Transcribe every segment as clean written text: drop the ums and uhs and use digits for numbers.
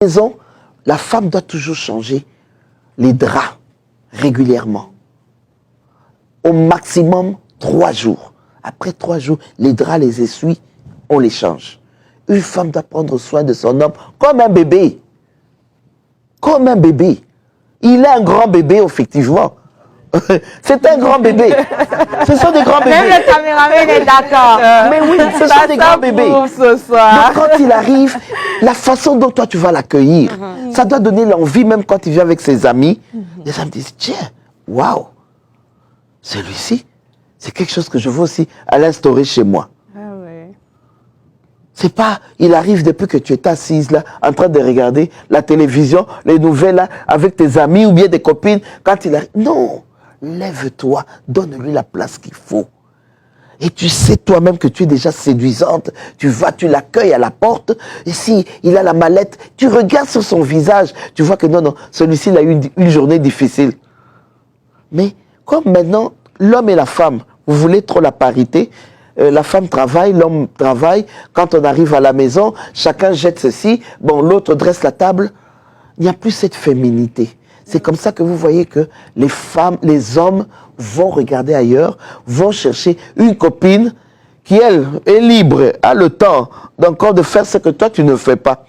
Maison, la femme doit toujours changer les draps régulièrement. Au maximum 3 jours. Après 3 jours, les draps, les essuies, on les change. Une femme doit prendre soin de son homme comme un bébé. Comme un bébé. Il est un grand bébé, effectivement. C'est un grand bébé. Ce sont des grands bébés. Même le caméraman est d'accord. Mais oui, ce sont des grands bébés. Donc quand il arrive, la façon dont toi tu vas l'accueillir, ça doit donner l'envie, même quand il vient avec ses amis. Les amis disent, tiens, waouh, celui-ci, c'est quelque chose que je veux aussi à l'instaurer chez moi. C'est pas, il arrive depuis que tu es assise là, en train de regarder la télévision, les nouvelles là, avec tes amis ou bien des copines, quand il arrive. Non, lève-toi, donne-lui la place qu'il faut. Et tu sais toi-même que tu es déjà séduisante. Tu vas, tu l'accueilles à la porte. Et si il a la mallette, tu regardes sur son visage. Tu vois que non, non, celui-ci il a eu une journée difficile. Mais comme maintenant, l'homme et la femme, vous voulez trop la parité, la femme travaille, l'homme travaille. Quand on arrive à la maison, chacun jette ceci. Bon, l'autre dresse la table. Il n'y a plus cette féminité. C'est comme ça que vous voyez que les femmes, les hommes vont regarder ailleurs, vont chercher une copine qui, elle, est libre, a le temps d'encore de faire ce que toi, tu ne fais pas.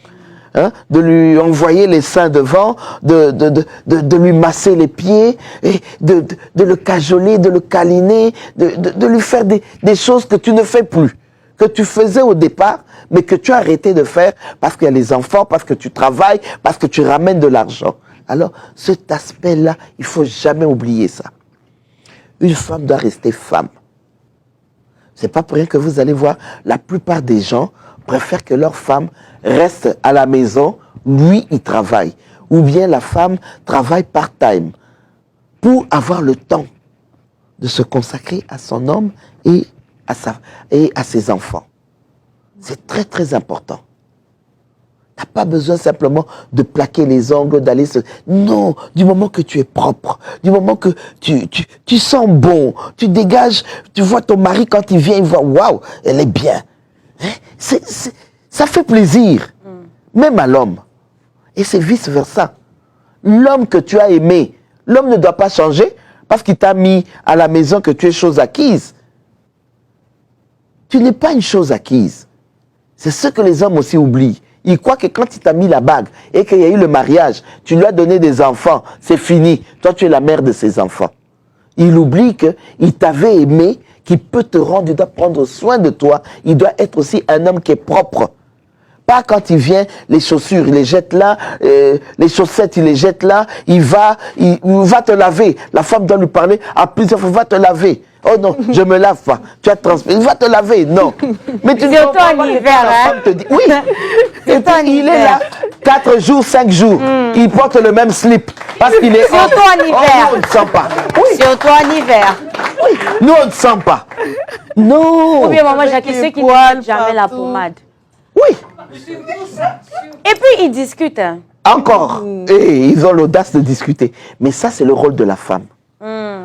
Hein, de lui envoyer les seins devant, de lui masser les pieds, et de le cajoler, de le câliner, de lui faire des choses que tu ne fais plus, que tu faisais au départ, mais que tu as arrêté de faire parce qu'il y a les enfants, parce que tu travailles, parce que tu ramènes de l'argent. Alors, cet aspect-là, il ne faut jamais oublier ça. Une femme doit rester femme. C'est pas pour rien que vous allez voir, la plupart des gens préfèrent que leur femme reste à la maison, lui, il travaille. Ou bien la femme travaille part-time pour avoir le temps de se consacrer à son homme et à ses enfants. C'est très, très important. Tu n'as pas besoin simplement de plaquer les ongles, d'aller se... Non, du moment que tu es propre, du moment que tu sens bon, tu dégages, tu vois ton mari quand il vient, il voit, waouh, elle est bien. Hein? Ça fait plaisir, même à l'homme. Et c'est vice-versa. L'homme que tu as aimé, l'homme ne doit pas changer parce qu'il t'a mis à la maison que tu es chose acquise. Tu n'es pas une chose acquise. C'est ce que les hommes aussi oublient. Ils croient que quand il t'a mis la bague et qu'il y a eu le mariage, tu lui as donné des enfants, c'est fini. Toi, tu es la mère de ses enfants. Il oublie qu'il t'avait aimé, qu'il peut te rendre, il doit prendre soin de toi. Il doit être aussi un homme qui est propre. Pas quand il vient, les chaussures, il les jette là, les chaussettes, il les jette là, il va te laver. La femme doit lui parler à plusieurs fois, va te laver. Oh non, je me lave pas. Tu as transmis. Il va te laver, non. Mais tu surtout en hiver, la femme te dit, oui. Et puis, il est là 4 jours, 5 jours. Il porte le même slip parce qu'il est surtout en hiver. Oh, nous, on ne sent pas. Oui. Surtout en hiver. Oui. Nous, on ne sent pas. Non. Ou bien maman Jacques, ceux qui ne mettent jamais la pommade. Oui. Et puis ils discutent. Hein. Encore. Et ils ont l'audace de discuter. Mais ça, c'est le rôle de la femme.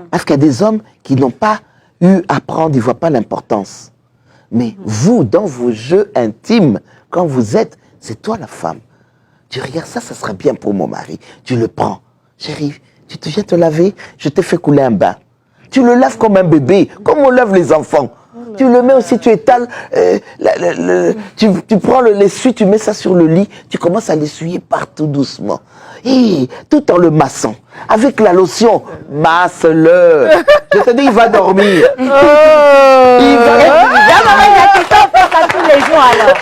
Parce qu'il y a des hommes qui n'ont pas eu à prendre, ils ne voient pas l'importance. Mais vous, dans vos jeux intimes, quand vous êtes, c'est toi la femme. Tu regardes ça, ça sera bien pour mon mari. Tu le prends. Chérie, tu te viens te laver, je te fais couler un bain. Tu le laves comme un bébé, comme on lave les enfants. Tu le mets aussi, tu étales, tu prends l'essuie, tu mets ça sur le lit, tu commences à l'essuyer partout doucement. Et tout en le massant. Avec la lotion, masse-le. Je te dis, il va dormir. Il va tous les jours alors.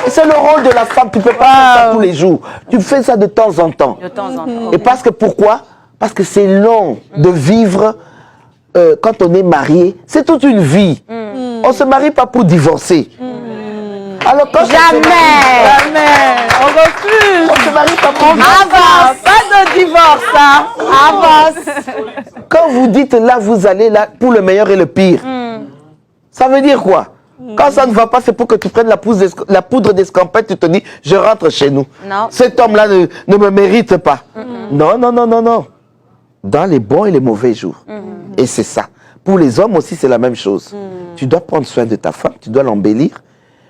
C'est le rôle de la femme, tu ne peux pas faire ça tous les jours. Tu fais ça de temps en temps. De temps en temps. Et parce que pourquoi? Parce que c'est long de vivre quand on est marié. C'est toute une vie. On ne se marie pas pour divorcer. Alors quand Jamais. On refuse. on se marie pas pour divorcer. Avance. Pas de divorce, hein. Avance. Quand vous dites là, vous allez là pour le meilleur et le pire, ça veut dire quoi? Quand ça ne va pas, c'est pour que tu prennes la poudre d'escampette, tu te dis, je rentre chez nous. Non. Cet homme-là ne me mérite pas. Non, non, non, non, non. Dans les bons et les mauvais jours. Et c'est ça. Pour les hommes aussi, c'est la même chose. Tu dois prendre soin de ta femme, tu dois l'embellir.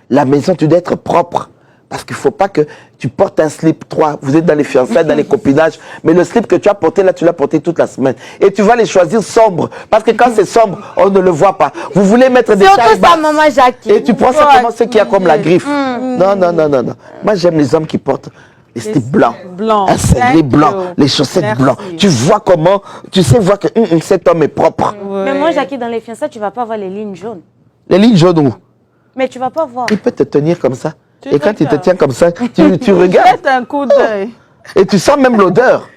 La maison, tu dois être propre. Parce qu'il ne faut pas que tu portes un slip 3. Vous êtes dans les fiançailles, dans les copinages. Mais le slip que tu as porté là, tu l'as porté toute la semaine. Et tu vas les choisir sombres. Parce que quand c'est sombre, on ne le voit pas. Vous voulez mettre des Surtout tailles ça, basses. maman Jackie. Et tu prends ça comment ce qui a comme la griffe. Non, non, non, non, non. Moi, j'aime les hommes qui portent les slips blancs. Un cinglet blanc, les chaussettes blancs. Tu vois comment, tu sais voir que cet homme est propre. Mais moi, Jackie, dans les fiançailles, tu ne vas pas voir les lignes jaunes. Les lignes jaunes où? Mais tu ne vas pas voir. Il peut te tenir comme ça. Tu Et quand il te regardes. tient comme ça, tu regardes. Jette un coup d'œil. Et tu sens même l'odeur.